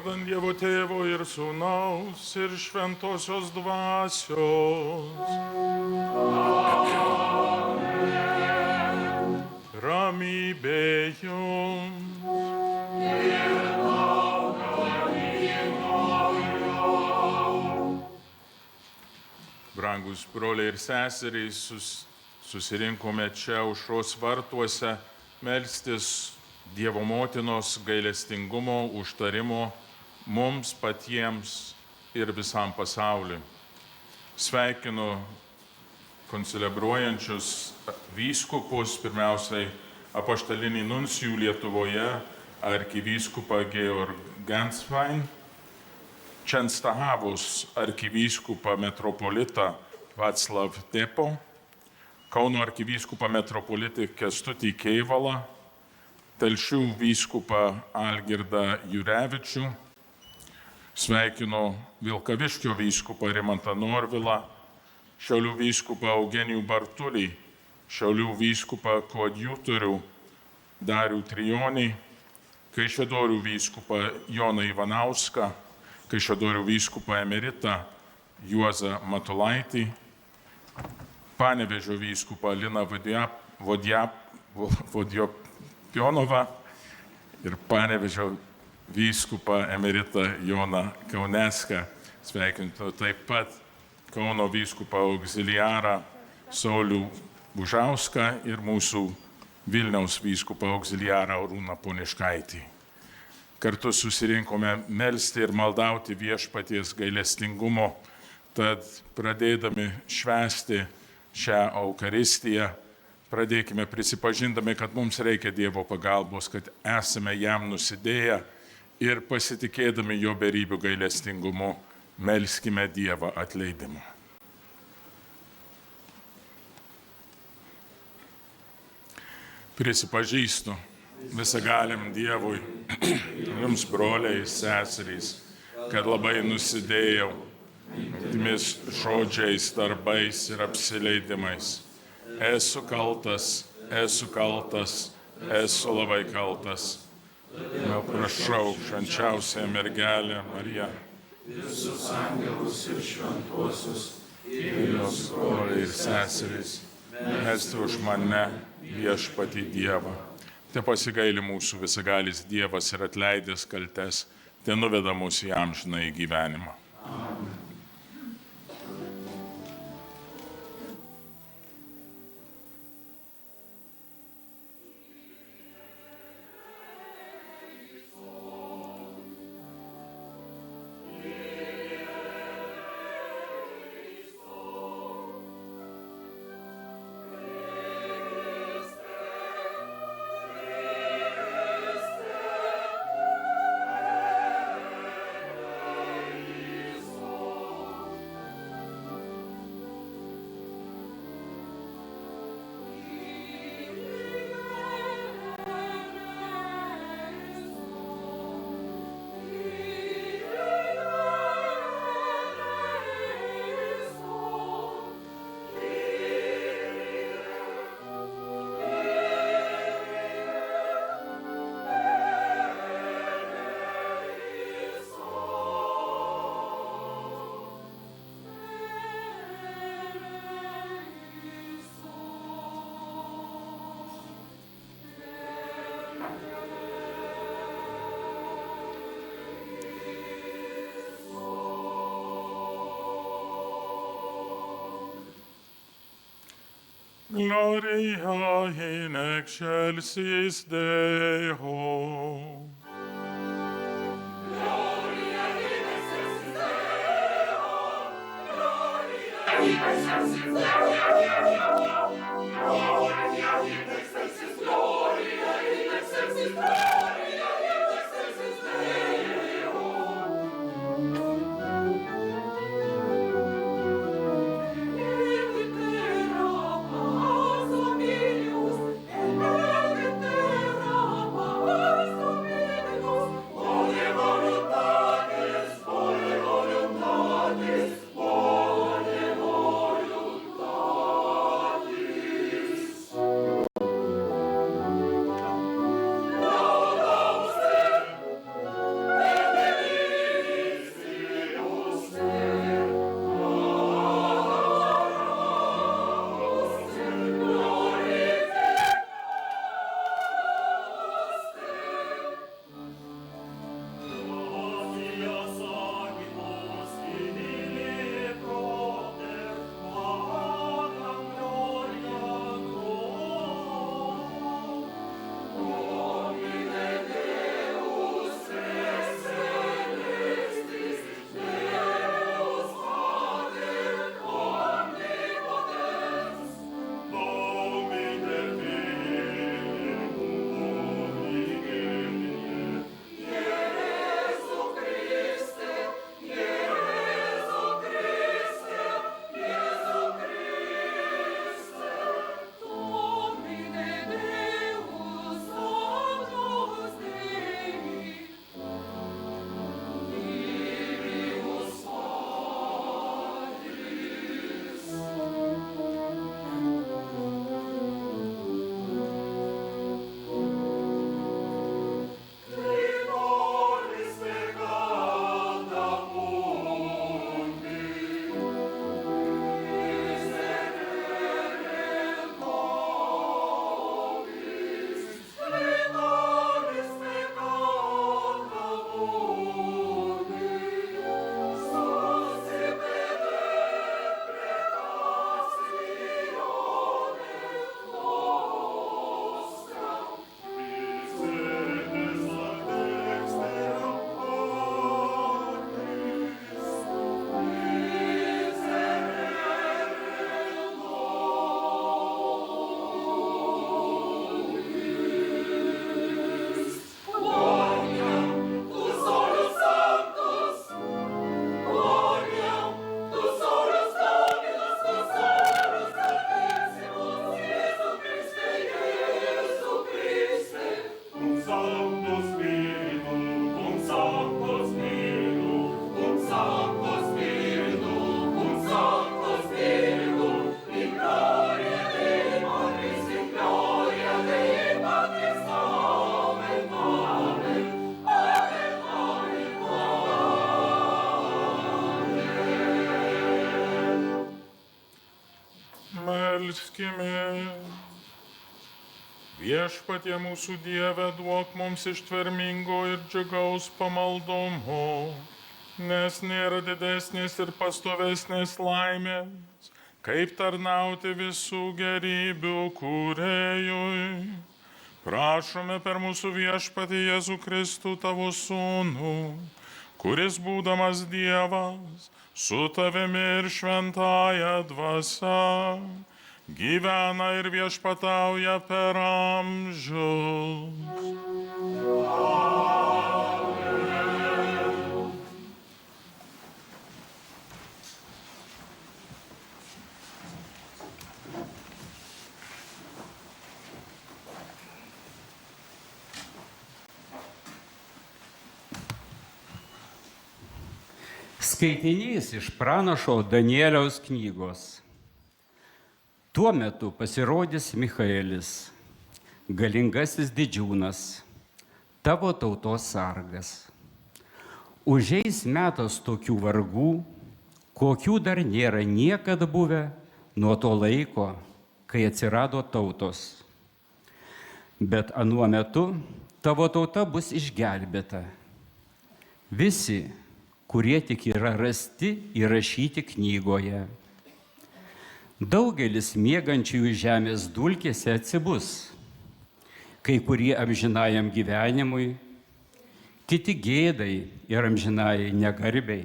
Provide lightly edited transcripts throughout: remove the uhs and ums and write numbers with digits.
Vardan Dievo Tėvo ir Sūnaus ir Šventosios Dvasios. Ramybė jums. Brangus broliai ir seserys, susirinkome čia aušros vartuose melstis Dievo motinos gailestingumo, užtarimo mums patiems ir visam pasauliui. Sveikinu koncelebruojančius vyskupus, pirmiausiai apaštalinį nuncijų Lietuvoje, arkivyskupą Georg Genswein, Čenstahavos arkivyskupą metropolitą Vaclav Tepo, Kauno arkivyskupą metropolitą Kęstutį Keivalą, Telšių vyskupą Algirdą Jurevičių, sveikinu Vilkaviškio vyskupą Rimantą Norvilą, Šiaulių vyskupą Eugenijų Bartulį, Šiaulių vyskupą koadjutorių Darių Trijonį, Kaišiadorių vyskupą Joną Ivanauską, Kaišiadorių vyskupą emeritą Juozą Matulaitį, Panevėžio vyskupą Liną Vodopjonovą ir Panevėžio vyskupą emeritą Joną Kauneską. Sveikinu taip pat Kauno vyskupą auxiliarą Saulių Bužauską ir mūsų Vilniaus vyskupą auxiliarą Arūną Poniškaitį. Kartu susirinkome melsti ir maldauti viešpaties gailestingumo, tad pradėdami švęsti šią Eucharistiją, pradėkime prisipažindami, kad mums reikia Dievo pagalbos, kad esame jam nusidėję ir pasitikėdami jo berybių gailestingumu, melskime Dievą atleidimo. Prisipažįstu visagaliam Dievui, jums broliai, seserys, kad labai nusidėjau mintimis, žodžiais, darbais ir apsileidimais. Esu kaltas, esu labai kaltas. Prašau, švenčiausią mergelę Mariją, visus angelus ir šventuosius, ir jos broliai ir seserys, melsti už mane viešpatį Dievą. Te pasigaili mūsų visagalis Dievas ir atleidęs kaltes, te nuveda mus į amžinąjį gyvenimą. Amen. Gloria in excelsis Deo. Gloria in excelsis Deo. Gloria in excelsis Deo. Gloria in excelsis Gloria in excelsis Gloria in excelsis Deo. No! Melskime. Viešpatie mūsų Dieve, duok mums ištvermingo ir džiugaus pamaldumo, nes nėra didesnės ir pastovesnės laimės, kaip tarnauti visų gerybių kūrėjui. Prašome per mūsų viešpatį Jėzų Kristų, tavo sūnų, kuris būdamas Dievas, su tavimi ir šventąja dvasia, gyvena ir viešpatauja per amžius. Skaitinys iš pranašo Danieliaus knygos. Tuo metu pasirodys Michaelis, galingasis didžiūnas, tavo tautos sargas. Užeis metas tokių vargų, kokių dar nėra niekada buvę nuo to laiko, kai atsirado tautos. Bet anuo metu tavo tauta bus išgelbėta. Visi, kurie tik yra rasti įrašyti knygoje. Daugelis miegančiųjų žemės dulkėse atsibus, kai kurie amžinajam gyvenimui, kiti gėdai ir amžinajai negarbiai.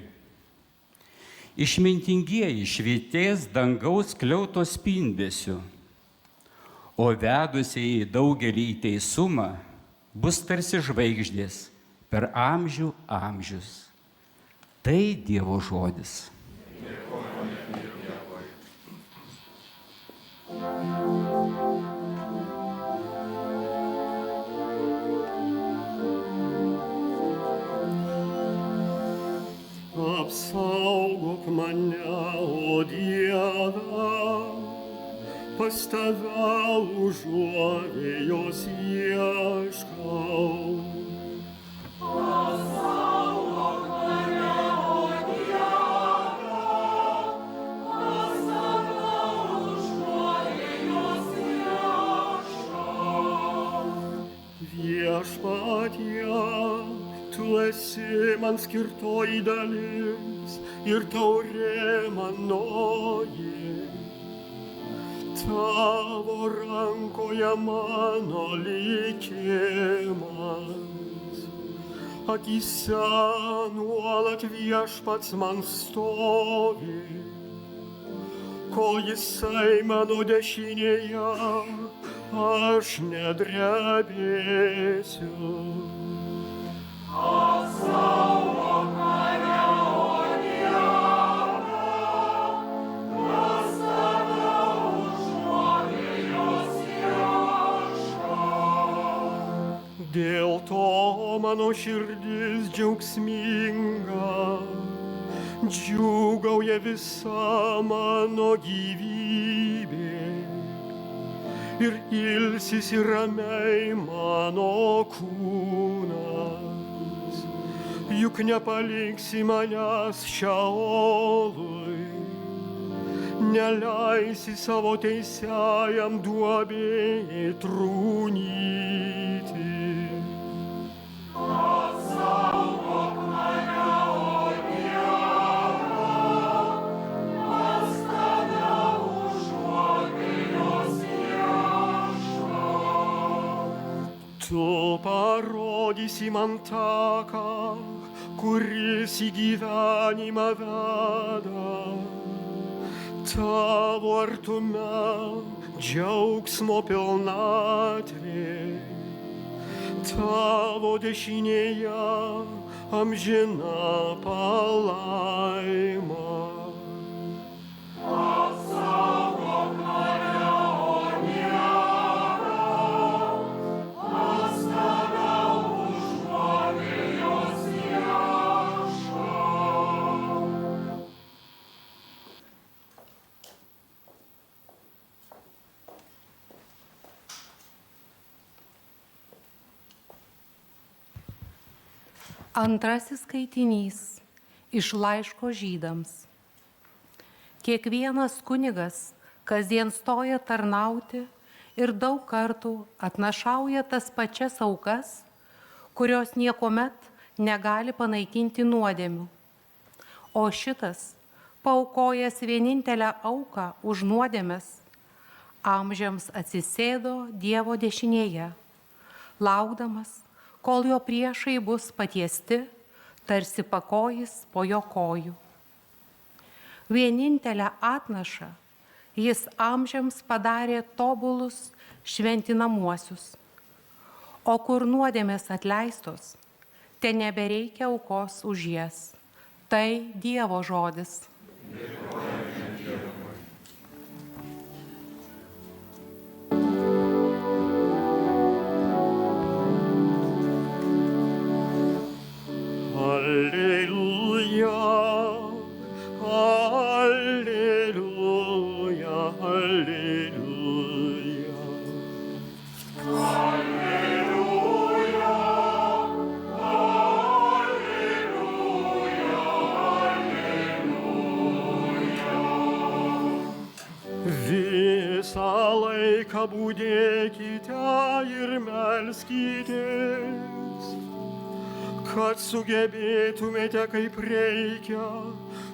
Išmintingieji švytės dangaus skliauto spindesiu, o vedusieji daugelį į teisumą bus tarsi žvaigždės per amžių amžius. Tai Dievo žodis. Apsaugok mane, o Dieve, pas tave užuovėjos ieškau. Viešpatie, tu esi man skirtoji dalis ir taurė manoji. Tavo rankoje mano likimas. Akyse nuolat viešpats man stovi, kol jisai mano dešinėje, aš nedrebėsiu. Apsaugok mane, o Dieve, pas tave užuovėjos ieškau. Dėl to mano širdis džiaugsminga, džiūgauja visa mano gyvybė. Ir ilsisi ramiai mano kūnas, juk nepaliksi manęs Šeolui, neleisi savo teisiajam duobėj trūnyti. Apsaugok mane, o Dieve, pas tave užuovėjos Tu parodysi man taką, kuris į gyvenimą veda. Tavo artume džiaugsmo pilnatvė, tavo dešinėje amžina palaima. Apsaugok mane, o Dieve, pas tave užuovėjos ieškau. Antrasis skaitinys iš laiško Žydams. Kiekvienas kunigas kasdien stoja tarnauti ir daug kartų atnašauja tas pačias aukas, kurios niekuomet negali panaikinti nuodėmių. O šitas, paaukojęs vienintelę auką už nuodėmes, amžiams atsisėdo Dievo dešinėje, laukdamas, kol jo priešai bus patiesti, tarsi pakojis po jo kojų. Vienintelę atnašą jis amžiams padarė tobulus šventinamuosius. O kur nuodėmės atleistos, te nebereikia aukos už jas. Tai Dievo žodis. Alleluja, alleluja, alleluja. Visą laiką budėkite ir melskitės, kad sugebėtumėte kaip reikia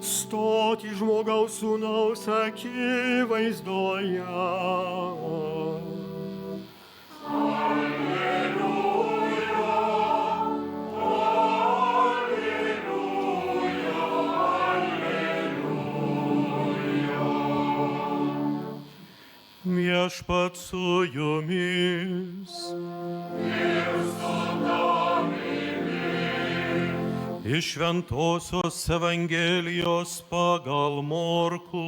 stoti žmogaus sūnaus akivaizdoje. Viešpat su jumis. Iš Šventosios Evangelijos pagal Morkų.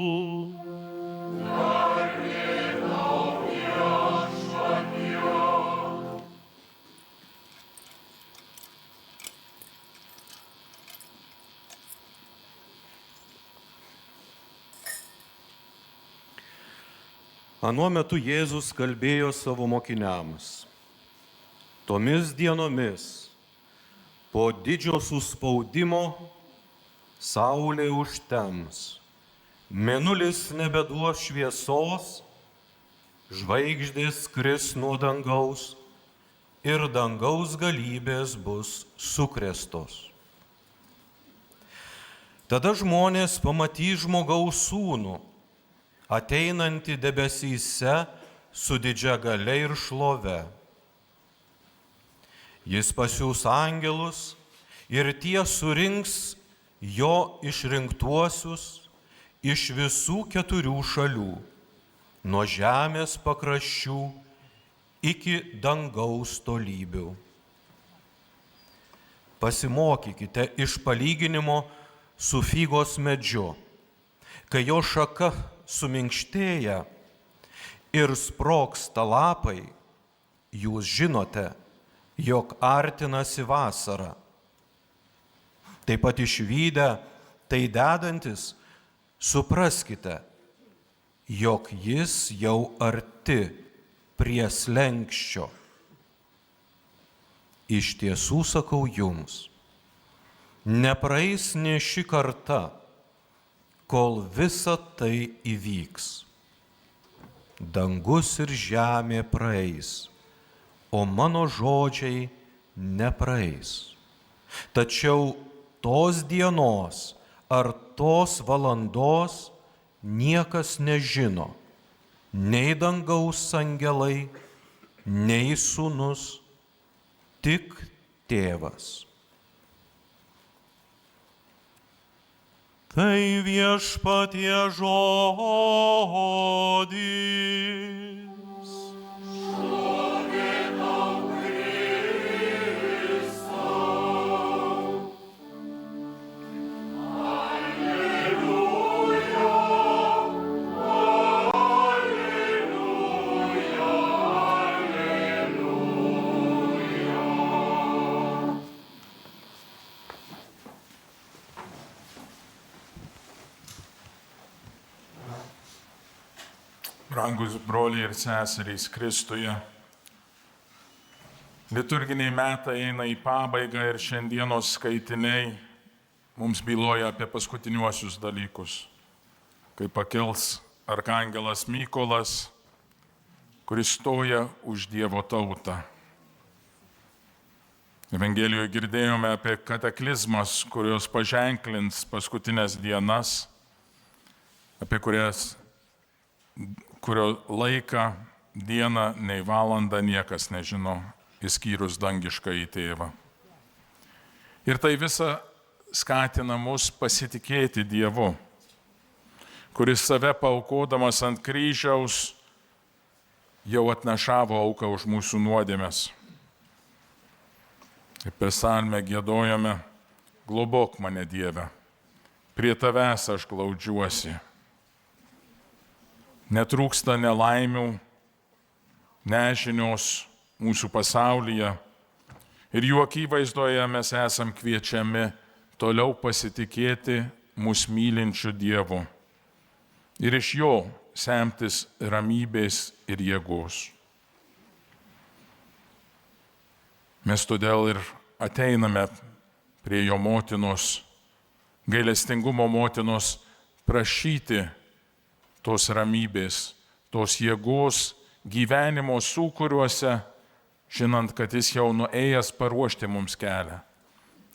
Anuo metu Jėzus kalbėjo savo mokiniams. Tomis dienomis, po didžio suspaudimo, saulė užtems, mėnulis nebeduos šviesos, žvaigždės kris nuo dangaus ir dangaus galybės bus sukrėstos. Tada žmonės pamatys žmogaus sūnų, ateinantį debesyse su didžia galia ir šlove. Jis pasiųs angelus ir tie surinks jo išrinktuosius iš visų 4 šalių, nuo žemės pakraščių iki dangaus tolybių. Pasimokykite iš palyginimo su figos medžiu, kai jo šaka suminkštėja ir sprogsta lapai, jūs žinote, jog artinasi vasara. Taip pat išvydę tai dedantis, supraskite, jog jis jau arti prie slenksčio. Iš tiesų sakau jums, nepraeis nė ši karta, kol visa tai įvyks. Dangus ir žemė praeis, o mano žodžiai nepraeis. Tačiau tos dienos ar tos valandos niekas nežino, nei dangaus angelai, nei sūnus, tik tėvas. Tai viešpatie žodis. Brangus broliai ir seserys Kristuje, liturginiai metai eina į pabaigą ir šiandienos skaitiniai mums byloja apie paskutiniuosius dalykus, kai pakils arkangelas Mykolas, kuris stoja už Dievo tautą. Evangelijoje girdėjome apie kataklizmas, kurios paženklins paskutinės dienas, apie kurio laiką, dieną, nei valandą niekas nežino, išskyrus dangišką į tėvą. Ir tai visa skatina mus pasitikėti Dievu, kuris save paaukodamas ant kryžiaus jau atnešavo auką už mūsų nuodėmes. Ir per psalmę giedojame: globok mane, Dieve, prie tavęs aš glaudžiuosi. Netrūksta nelaimių, nežinios mūsų pasaulyje ir jų akivaizdoje mes esam kviečiami toliau pasitikėti mus mylinčiu Dievu ir iš jo semtis ramybės ir jėgos. Mes todėl ir ateiname prie jo motinos, gailestingumo motinos, prašyti tos ramybės, tos jėgos gyvenimo sūkuriuose, žinant, kad jis jau nuėjęs paruošti mums kelią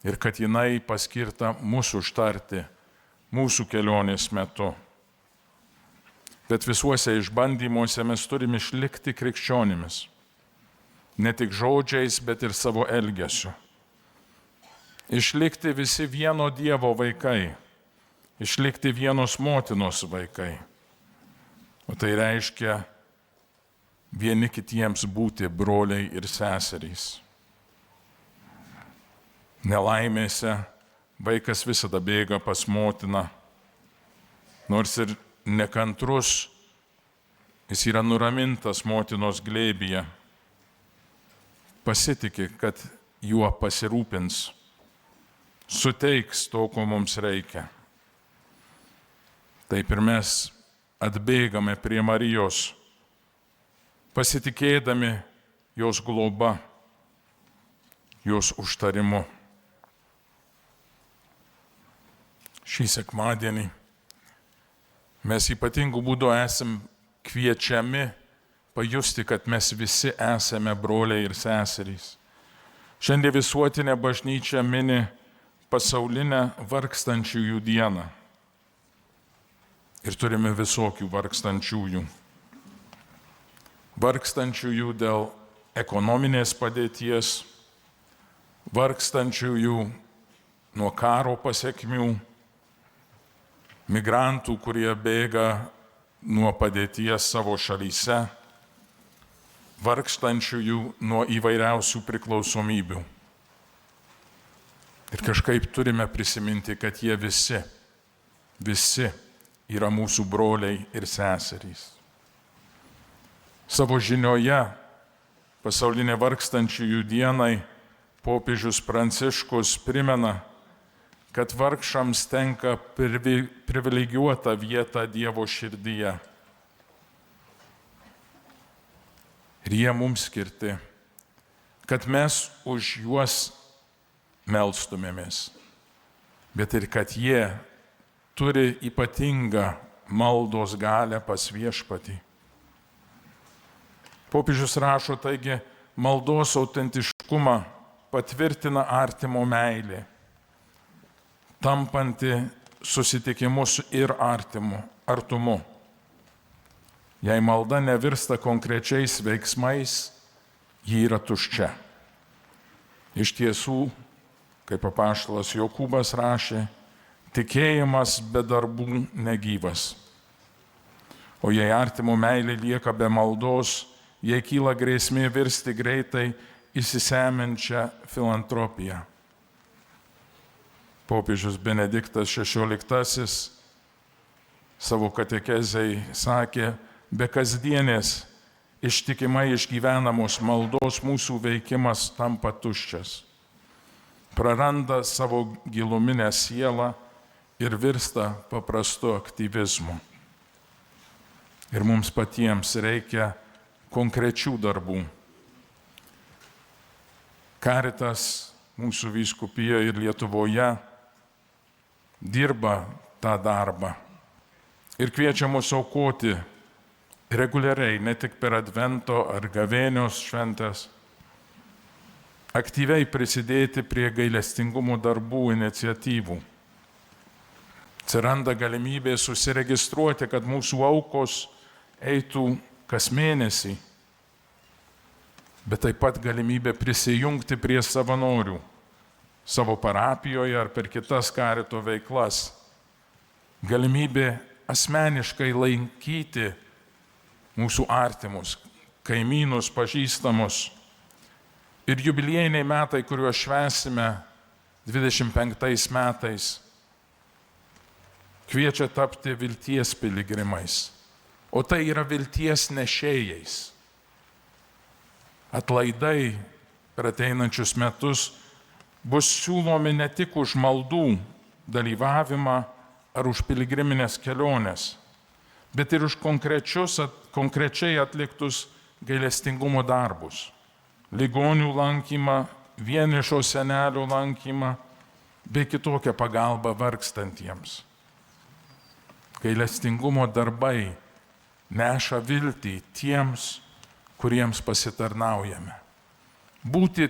ir kad jinai paskirta mūsų užtarti mūsų kelionės metu. Bet visuose išbandymuose mes turime išlikti krikščionimis. Ne tik žodžiais, bet ir savo elgesiu. Išlikti visi vieno Dievo vaikai, išlikti vienos motinos vaikai. O tai reiškia vieni kitiems būti broliai ir seserys. Nelaimėse vaikas visada bėga pas motiną, nors ir nekantrus, jis yra nuramintas motinos glėbyje. Pasitikė, kad juo pasirūpins, suteiks to, ko mums reikia. Taip ir mes atbėgame prie Marijos, pasitikėdami jos globa, jos užtarimu. Šį sekmadienį mes ypatingų būdų esam kviečiami pajusti, kad mes visi esame broliai ir seserys. Šiandien visuotinė bažnyčia mini pasaulinę vargstančiųjų dieną. Ir turime visokių vargstančiųjų. Vargstančiųjų dėl ekonominės padėties, vargstančiųjų nuo karo pasekmių, migrantų, kurie bėga nuo padėties savo šalyse, vargstančiųjų nuo įvairiausių priklausomybių. Ir kažkaip turime prisiminti, kad jie visi yra mūsų broliai ir seserys. Savo žinioje pasaulinė vargstančiųjų dienai popiežius Pranciškus primena, kad vargšams tenka privilegijuota vieta Dievo širdyje. Ir jie mums skirti, kad mes už juos melstumėmės, bet ir kad jie turi ypatingą maldos galią pas Viešpatį. Popiežius rašo, taigi, maldos autentiškumą patvirtina artimo meilė, tampanti susitikimus ir artumu. Jei malda nevirsta konkrečiais veiksmais, ji yra tuščia. Iš tiesų, kaip apaštalas Jokūbas rašė, tikėjimas be darbų negyvas. O jei artimo meilė lieka be maldos, jei kyla grėsmė virsti greitai įsisemenčią filantropiją. Popiežius Benediktas XVI savo katekezei sakė, be kasdienės ištikimai išgyvenamos maldos mūsų veikimas tampa tuščias, praranda savo giluminę sielą ir virsta paprastu aktyvizmu. Ir mums patiems reikia konkrečių darbų. Caritas mūsų vyskupijoje ir Lietuvoje dirba tą darbą, ir kviečia mus aukoti reguliariai, ne tik per Advento ar Gavėnios šventės, aktyviai prisidėti prie gailestingumo darbų iniciatyvų. Atsiranda galimybė susiregistruoti, kad mūsų aukos eitų kas mėnesį, bet taip pat galimybė prisijungti prie savanorių savo parapijoje ar per kitas karito veiklas. Galimybė asmeniškai lankyti mūsų artimus, kaimynus, pažįstamus. Ir jubiliejiniai metai, kuriuos švęsime 25 metais, kviečia tapti vilties piligrimais. O tai yra vilties nešėjais. Atlaidai per ateinančius metus bus siūlomi ne tik už maldų dalyvavimą ar už piligriminės keliones, bet ir už konkrečiai atliktus gailestingumo darbus. Ligonių lankymą, vienišo senelio lankymą bei kitokią pagalbą vargstantiems. Gailestingumo darbai neša viltį tiems, kuriems pasitarnaujame. Būti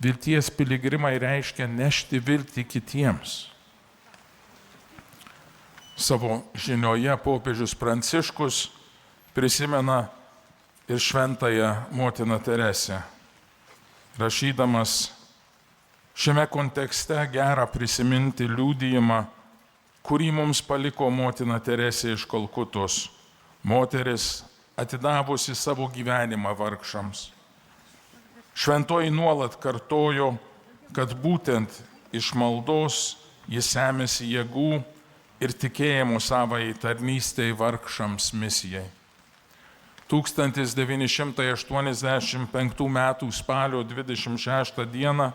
vilties piligrimai reiškia nešti viltį kitiems. Savo žinioje popiežius Pranciškus prisimena ir šventąją motiną Teresę. Rašydamas šiame kontekste gera prisiminti liudijimą, kurį mums paliko motina Teresė iš Kalkutos, moteris atidavusi savo gyvenimą vargšams. Šventoji nuolat kartojo, kad būtent iš maldos jis semėsi jėgų ir tikėjimo savai tarnystei vargšams misijai. 1985 m. spalio 26 d.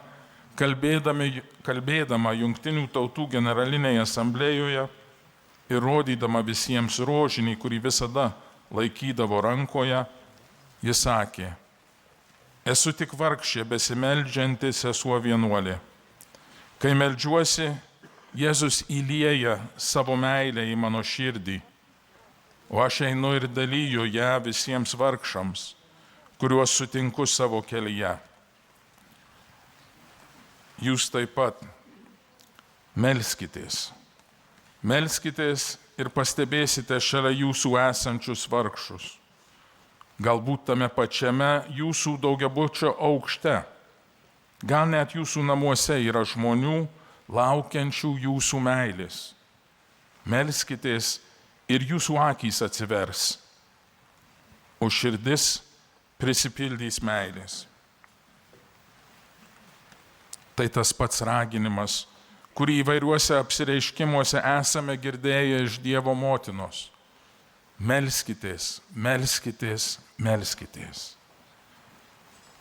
kalbėdama Jungtinių tautų generalinėje asamblėjoje ir rodydama visiems rožinį, kurį visada laikydavo rankoje, jis sakė: esu tik vargšė besimeldžianti sesuo vienuolė. Kai meldžiuosi, Jėzus įlieja savo meilę į mano širdį, o aš einu ir dalyju ją visiems vargšams, kuriuos sutinku savo kelyje. Jūs taip pat melskitės. Melskitės ir pastebėsite šalia jūsų esančius vargšus. Galbūt tame pačiame jūsų daugiabučio aukšte. Gal net jūsų namuose yra žmonių, laukiančių jūsų meilės. Melskitės ir jūsų akys atsivers, o širdis prisipildys meilės. Tai tas pats raginimas, kurį įvairiuose apsireiškimuose esame girdėję iš Dievo motinos. Melskitės, melskitės, melskitės.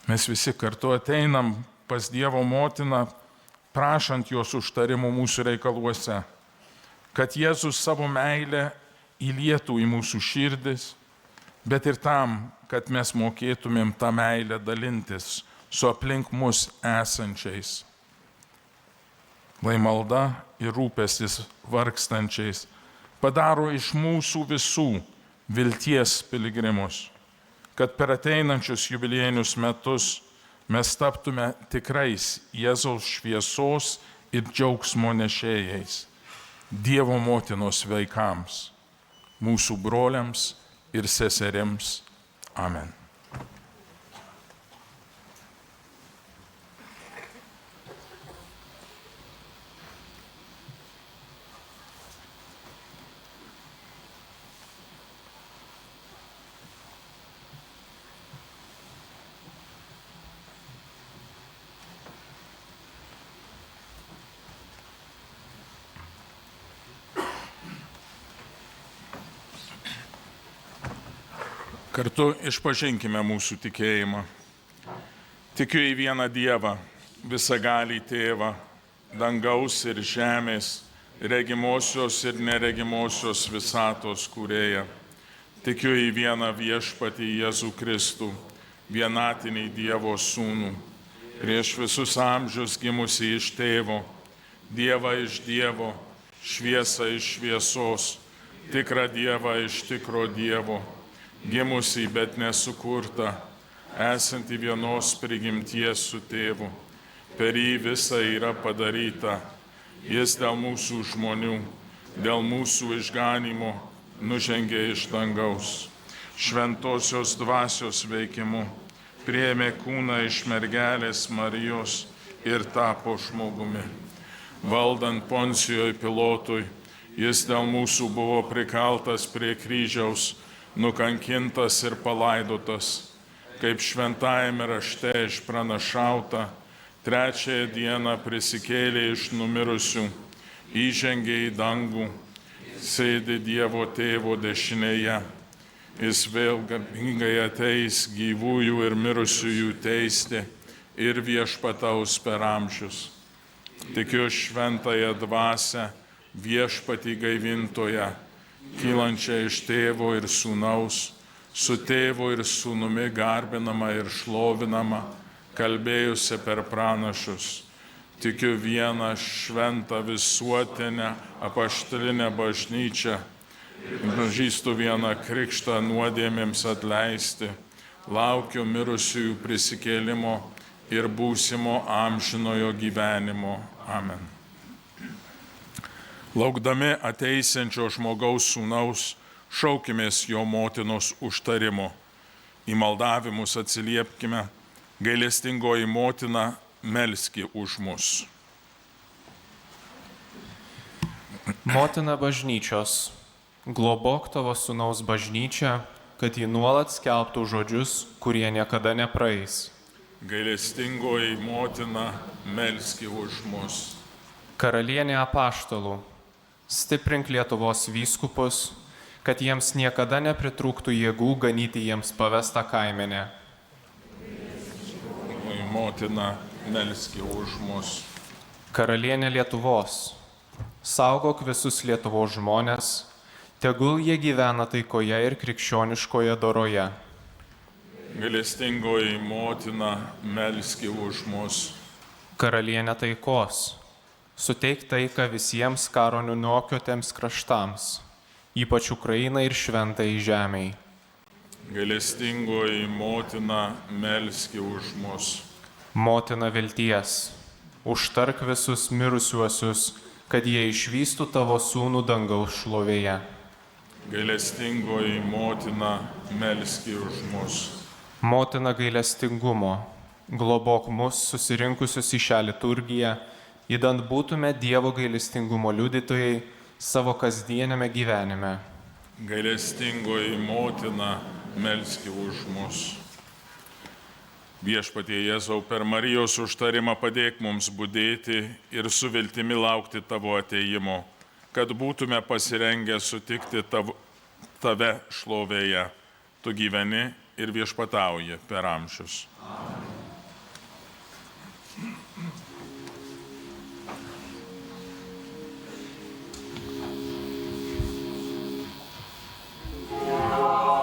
Mes visi kartu ateinam pas Dievo motiną, prašant jos užtarimų mūsų reikaluose, kad Jėzus savo meilę įlietų į mūsų širdis, bet ir tam, kad mes mokėtumėm tą meilę dalintis su aplink mus esančiais. Lai malda ir rūpestis vargstančiais padaro iš mūsų visų vilties piligrimus, kad per ateinančius jubiliejinius metus mes taptume tikrais Jėzaus šviesos ir džiaugsmo nešėjais, Dievo motinos vaikams, mūsų broliams ir seserims. Amen. Kartu išpažinkime mūsų tikėjimą. Tikiu į vieną Dievą, visagalį Tėvą, dangaus ir žemės, regimosios ir neregimosios visatos kūrėją. Tikiu į vieną viešpatį Jėzų Kristų, vienatinį Dievo sūnų, prieš visus amžius gimusi iš Tėvo, Dievą iš Dievo, šviesą iš šviesos, tikrą Dievą iš tikro Dievo, gimusį, bet nesukurtą, esantį vienos prigimties su tėvu. Per jį visa yra padaryta. Jis dėl mūsų žmonių, dėl mūsų išganimo nužengė iš dangaus. Šventosios dvasios veikimu priėmė kūną iš mergelės Marijos ir tapo žmogumi. Valdant Poncijui Pilotui, jis dėl mūsų buvo prikaltas prie kryžiaus, nukankintas ir palaidotas. Kaip šventajame rašte išpranašauta, trečiąją dieną prisikėlė iš numirusių, įžengė į dangų, sėdi Dievo tėvo dešinėje. Jis vėl garbingai ateis gyvųjų ir mirusiųjų teisti ir viešpataus per amžius. Tikiu šventąją dvasią, viešpatį gaivintoją, kylančią iš tėvo ir sūnaus, su tėvu ir sūnumi garbinama ir šlovinama, kalbėjusi per pranašus. Tikiu vieną šventą visuotinę apaštalinę bažnyčią, pažįstu vieną krikštą nuodėmėms atleisti, laukiu mirusiųjų prisikėlimo ir būsimo amžinojo gyvenimo. Amen. Laukdami ateisiančio žmogaus sūnaus, šaukimės jo motinos užtarimo. Į maldavimus atsiliepkime, gailestingoji motina, melski už mus. Motina bažnyčios, globok tavo sūnaus bažnyčią, kad ji nuolat skelbtų žodžius, kurie niekada nepraeis. Gailestingoji motina, melski už mus. Karalienė apaštalų, stiprink Lietuvos vyskupus, kad jiems niekada nepritrūktų jėgų ganyti jiems pavestą kaimenę. Motina, melski už mus. Karalienė Lietuvos, saugok visus Lietuvos žmonės, tegul jie gyvena taikoje ir krikščioniškoje doroje. Gailestingoji motina, melski už mus. Karalienė taikos, suteik taiką visiems karo nuniokotiems kraštams, ypač Ukrainai ir šventai žemei. Gailestingoji motina, melski už mus. Motina vilties, užtark visus mirusiuosius, kad jie išvystų tavo sūnų dangaus šlovėje. Gailestingoji motina, melski už mus. Motina gailestingumo, globok mus susirinkusius į šią liturgiją, idant būtume Dievo gailestingumo liudytojai savo kasdienėme gyvenime. Gailestingoji motina, melski už mus. Viešpatie Jėzau, per Marijos užtarimą padėk mums budėti ir su viltimi laukti tavo ateimo, kad būtume pasirengę sutikti tave šlovėje. Tu gyveni ir viešpatauji per amžius. Amen. Oh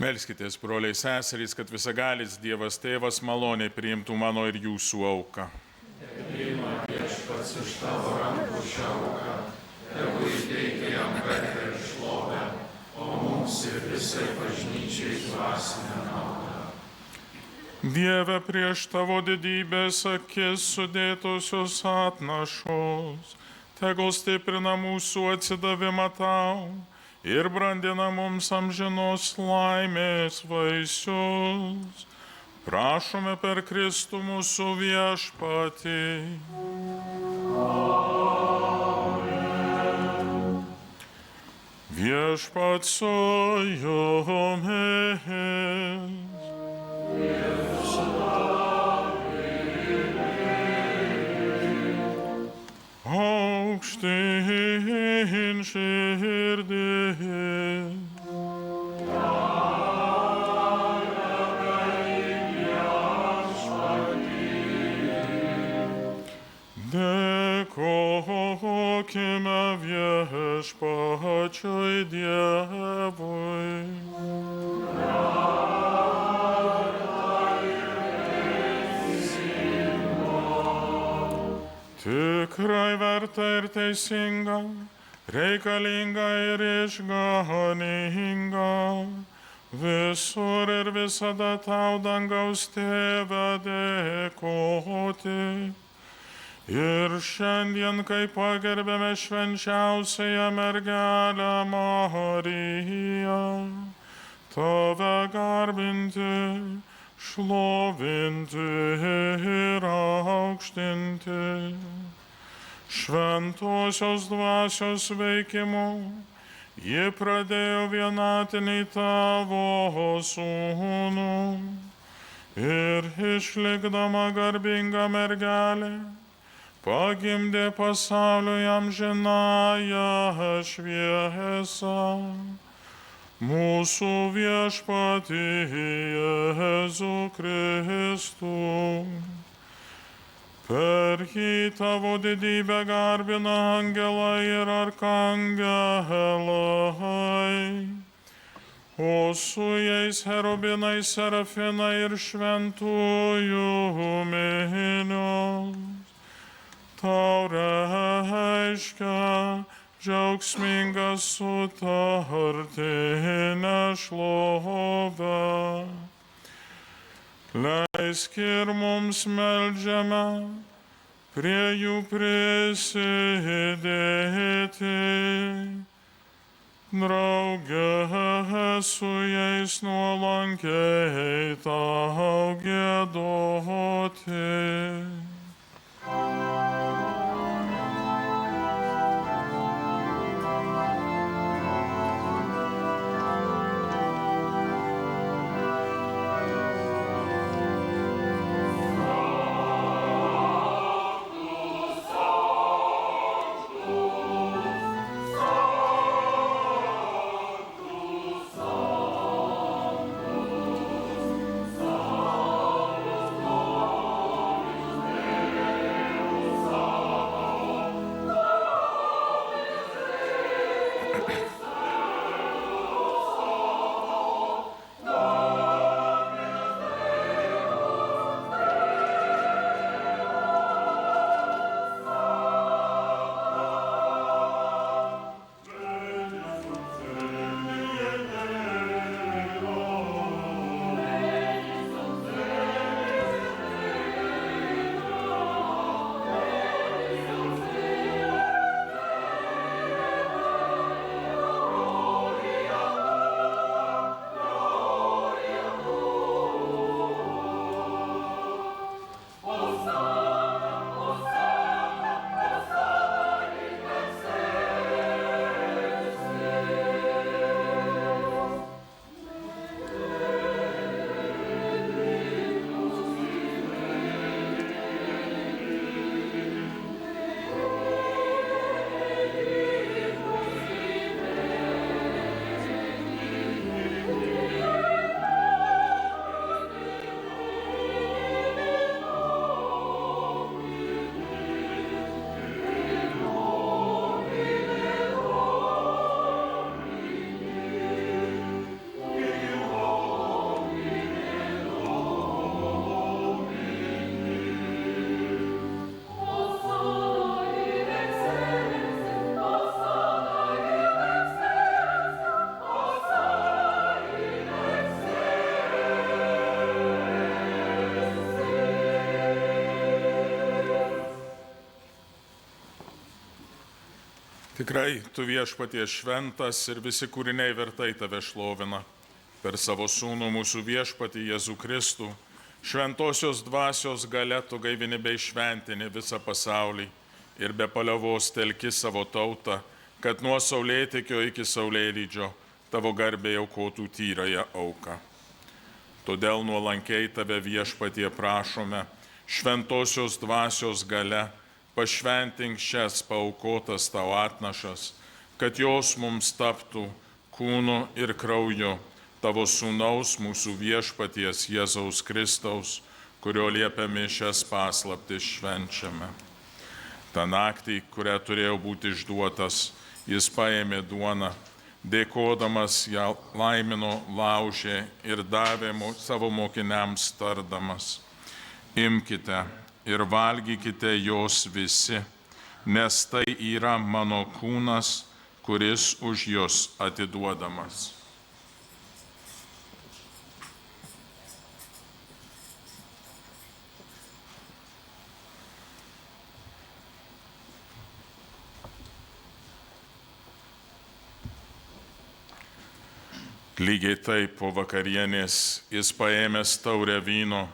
Melskitės, broliai seserys, kad visagalis Dievas Tėvas maloniai priimtų mano ir jūsų auką. Dieve, prieš tavo didybės akis sudėtosios atnašos, tegul stiprina mūsų atsidavimą tau ir brandina mums amžinos laimės vaisius. Prašome per Kristų mūsų viešpatį. Viešpats su jumis. Aukštyn širdis. Dėkokime viešpačiui Dievui. Tikrai verta ir teisinga, reikalinga ir išganinga, visur ir visada tau, dangaus Tėve, dėkoti. Ir šiandien, kai pagerbėme švenčiausiąją mergelę Mariją, tave garbinti, šlovinti ir aukštinti. Šventosios dvasios veikimu ji pradėjo vienatinį tavo sūnų ir išlikdama garbinga mergelė pagimdė pasauliui amžinąją šviesą. Mūsų viešpatį Jėzų Kristų. Per jį tavo didybę garbina angelai ir arkangelai, o su jais cherubinai, serafinai ir šventųjų minios. Tau reiškia džiaugsmingą sutartinę šlovę. Leisk ir mums meldžiame prie jų prisidėti, drauge su jais nuolankiai tau giedoti. Tikrai, tu viešpatie šventas ir visi kūriniai vertai tave šlovina. Per savo sūnų mūsų viešpatį Jėzų Kristų, šventosios dvasios galia tu gaivini bei šventini visą pasaulį ir be paliovos telki savo tautą, kad nuo saulėtekio iki saulėlydžio tavo garbė aukotų tyrąją auką. Todėl nuolankiai tave viešpatie prašome, šventosios dvasios galia, pašventink šias paaukotas tau atnašas, kad jos mums taptų kūnu ir krauju tavo sūnaus mūsų viešpaties Jėzaus Kristaus, kurio liepiami šias paslaptis švenčiame. Ta naktį, kurią turėjo būti išduotas, jis paėmė duoną, dėkodamas ją laimino, laužė ir davė savo mokiniams tardamas: imkite ir valgykite jos visi, nes tai yra mano kūnas, kuris už jus atiduodamas. Lygiai taip po vakarienės jis paėmęs taurę vyno,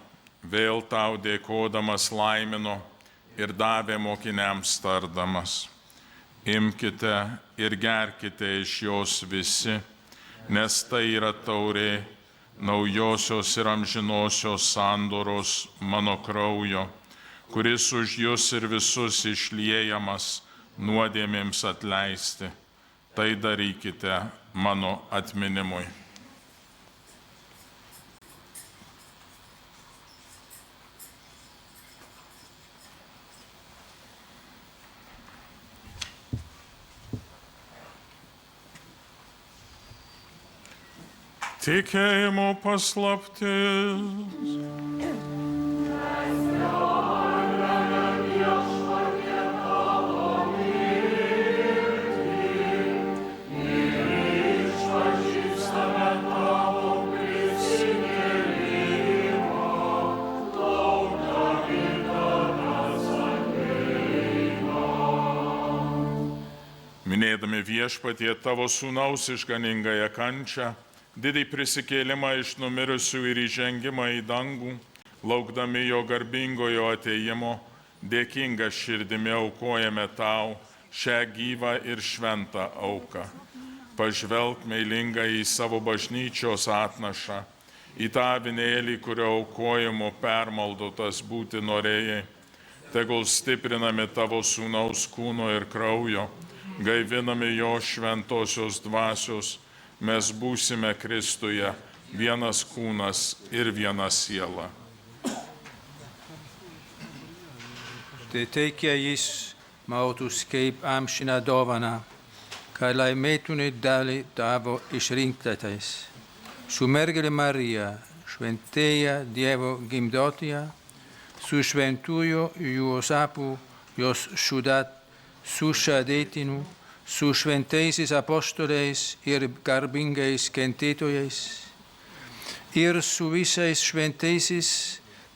vėl tau dėkodamas laimino ir davė mokiniams tardamas: imkite ir gerkite iš jos visi, nes tai yra taurė naujosios ir amžinosios sandoros mano kraujo, kuris už jus ir visus išliejamas nuodėmėms atleisti. Tai darykite mano atminimui. Tikėjimo paslaptis. Minėdami viešpatie tavo sūnaus išganingąją kančią, didį prisikėlimą iš numirusių ir įžengimą į dangų, laukdami jo garbingojo atėjimo, dėkinga širdimi aukojame tau šią gyvą ir šventą auką. Pažvelk meilingai į savo bažnyčios atnašą, į tą avinėlį, kurio aukojimo permaldotas būti norėjai. Tegul stiprinami tavo sūnaus kūno ir kraujo, gaivinami jo šventosios dvasios, mes būsime Kristuje vienas kūnas ir viena siela. Te teikia jis mautus kaip amžina dovana, kai laimėtuni dalį tavo išrinktais. Su mergelė Marija, šventėja Dievo gimdotyje, su šventųjų Juozapu, jos šudat, su šadėtinu, su šventaisiais apostoliais ir garbingais kentėtojais, ir su visais šventaisiais,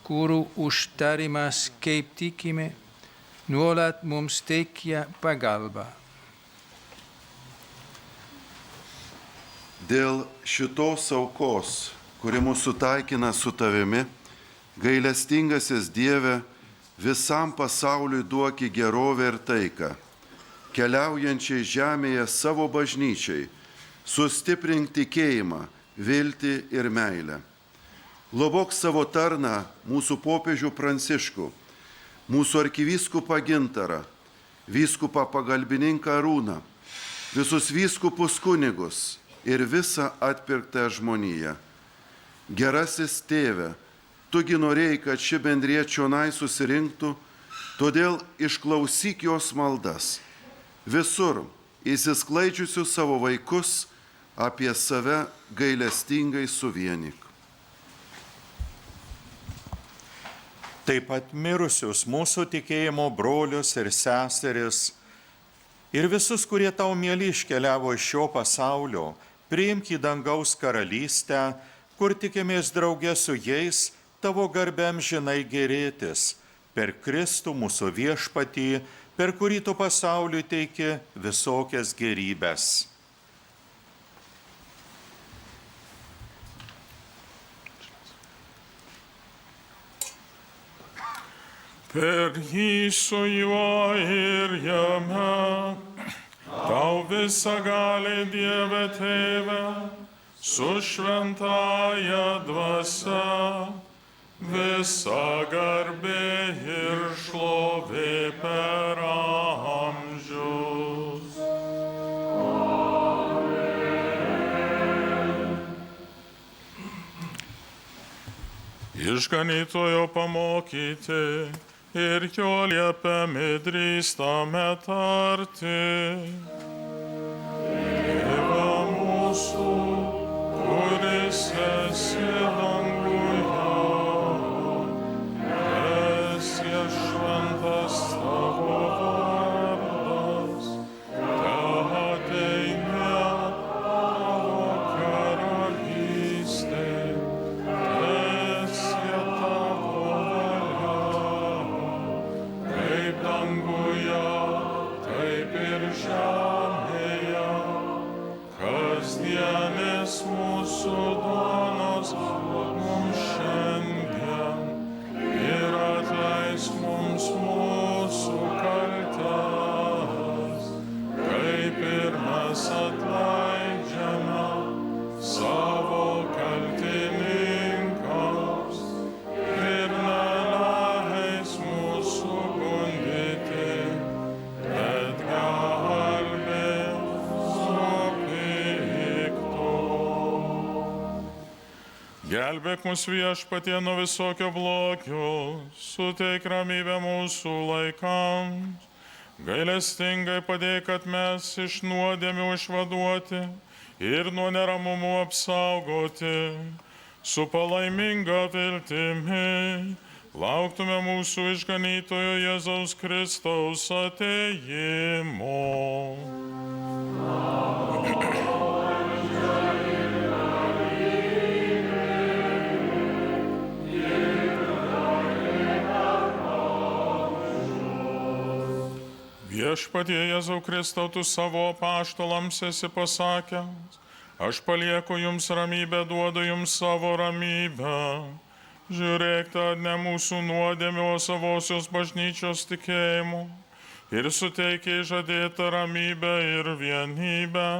kurių užtarimas, kaip tikime, nuolat mums teikia pagalbą. Dėl šitos aukos, kuri mūsų taikina su tavimi, gailestingasis Dieve, visam pasauliui duoki gerovę ir taiką. Keliaujančiai žemėje savo bažnyčiai, sustiprink tikėjimą, viltį ir meilę. Globok savo tarną mūsų popiežių Pranciškų, mūsų arkivyskupą Gintarą, vyskupą pagalbininką Arūną, visus vyskupus kunigus ir visą atpirktą žmoniją. Gerasis tėve, tugi norėjai, kad ši bendrija čionai susirinktų, todėl išklausyk jos maldas. Visur įsisklaidžiusius savo vaikus apie save gailestingai suvienyk. Taip pat mirusius mūsų tikėjimo brolius ir seseris ir visus, kurie tau mieli iškeliavo iš šio pasaulio, priimk į dangaus karalystę, kur tikimės draugė su jais tavo garbėm žinai gerėtis per Kristų mūsų viešpatį, per kurį tu pasauliui teiki visokias gerybės. Per jį su juo ir jame, tau visagali Dieve Tėve, su šventaja dvasia, visa garbė ir šlovė per amžius. Išganytojo pamokyti ir jo liepiami drįstame tarti. Tėve mūsų, kuris esi danguje, teesie šventas tavo vardas, teateina tavo karalystė, teesie tavo valia, kaip danguje, taip ir žemėje. Kasdienės mūsų duonos duok mums šiandien ir atleisk mums mūsų kaltes, kaip ir mes atleidžiame savo kaltininkams, ir neleisk mūsų gundyti, bet gelbėk nuo pikto. Gelbėk mus Viešpatie nuo visokio blogio, suteik ramybę mūsų laikams, gailestingai padėk, kad mes iš nuodėmių išvaduoti ir nuo neramumų apsaugoti, su palaiminga viltimi lauktume mūsų išganytojo Jėzaus Kristaus atėjimo. Viešpatie Jėzau Kristau, tu savo apaštalams esi pasakęs, aš palieku jums ramybę, duodu jums savo ramybę. Žiūrėk, tad ne mūsų nuodėmė, o savosios bažnyčios tikėjimo ir suteikia žadėtą ramybę ir vienybę.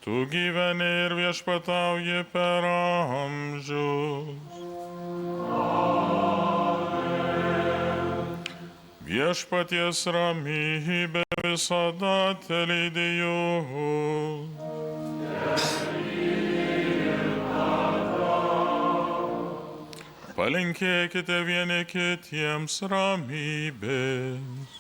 Tu gyveni ir viešpatauji per amžius. Viešpaties ramybė visada telydi jus. Palinkėkite vieni kitiems ramybės.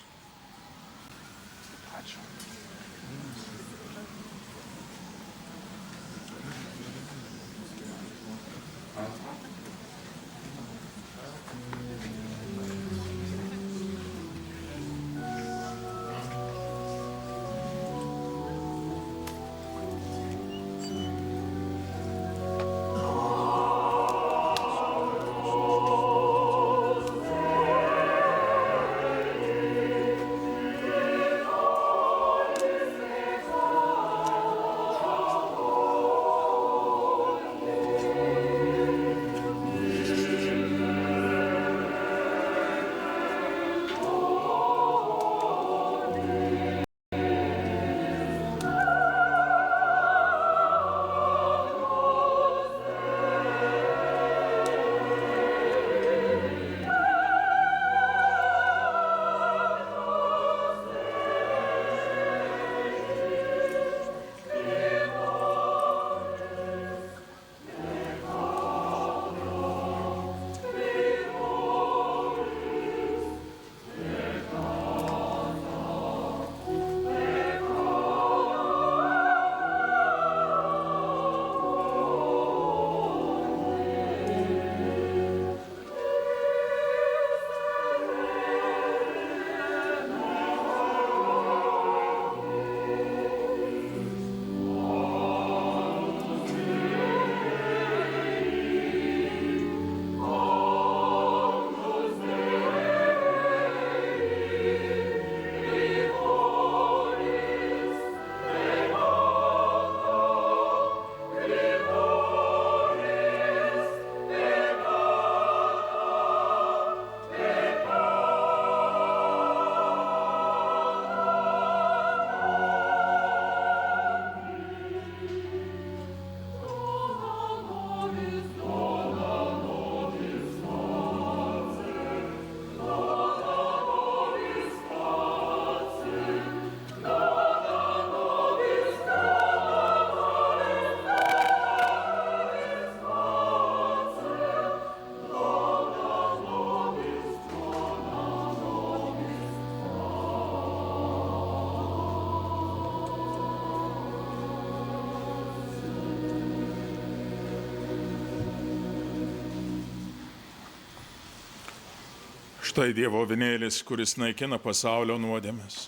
Štai Dievo avinėlis, kuris naikina pasaulio nuodėmes.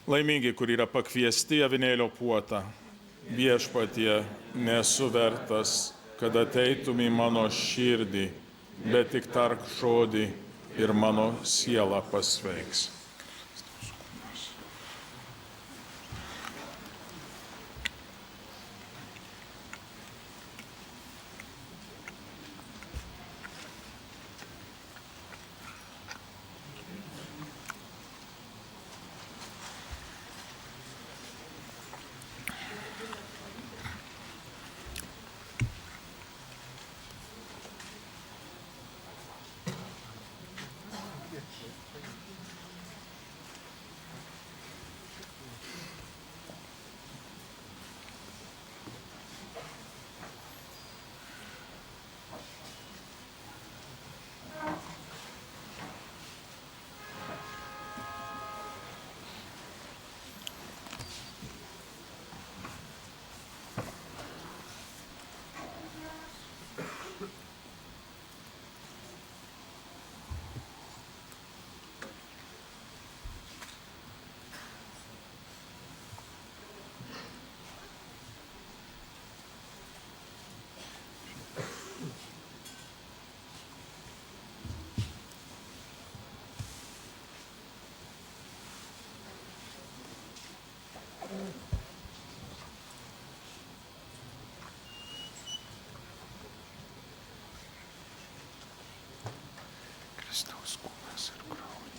Laimingi, kur yra pakviesti avinėlio puotą. Viešpatie, nesu vertas, kad ateitum į mano širdį, bet tik tark žodį ir mano siela pasveiks. Kristaus kūnas ir kraujas.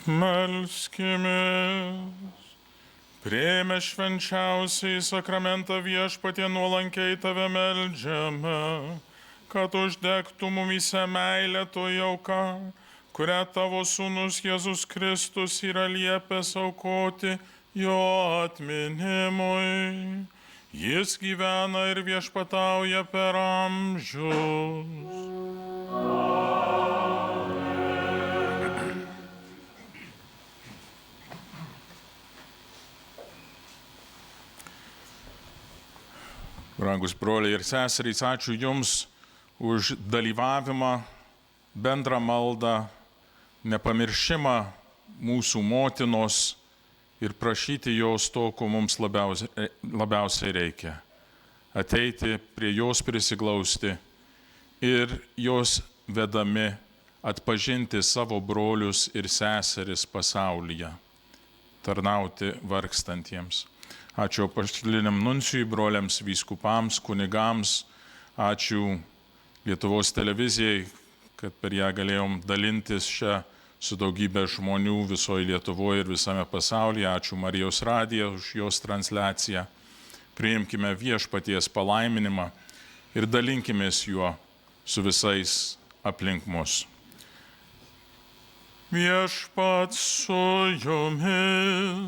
Melskimės. Priėmę švenčiausiai sakramentą Viešpatie, nuolankiai tave meldžiame, kad uždegtų mumyse meilę toji auka, kurią tavo sūnus Jėzus Kristus yra liepęs aukoti jo atminimui. Jis gyvena ir viešpatauja per amžius. Brangus broliai ir seserys, ačiū Jums už dalyvavimą, bendrą maldą, nepamiršimą mūsų motinos ir prašyti jos to, ko mums labiausiai reikia. Ateiti prie jos prisiglausti ir jos vedami atpažinti savo brolius ir seseris pasaulyje, tarnauti vargstantiems. Ačiū apaštaliniam nuncijui, broliams vyskupams, kunigams, ačiū Lietuvos televizijai, kad per ją galėjom dalintis šią su daugybė žmonių visoje Lietuvoje ir visame pasaulyje. Ačiū Marijos radiją už jos transliaciją. Priimkime viešpaties palaiminimą ir dalinkimės juo su visais aplink mus. Viešpats su jumis.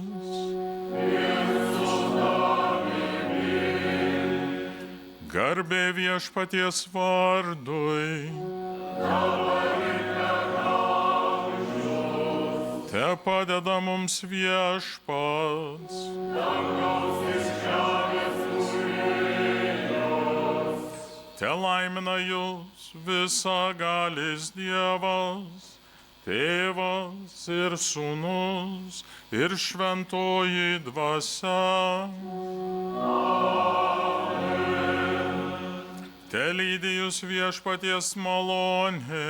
Garbė viešpaties vardui. Te padeda mums viešpats. Te laimina jūs visagalis Dievas, Tėvas ir Sūnus ir Šventoji Dvasia. Te lydi jūs viešpaties malonė.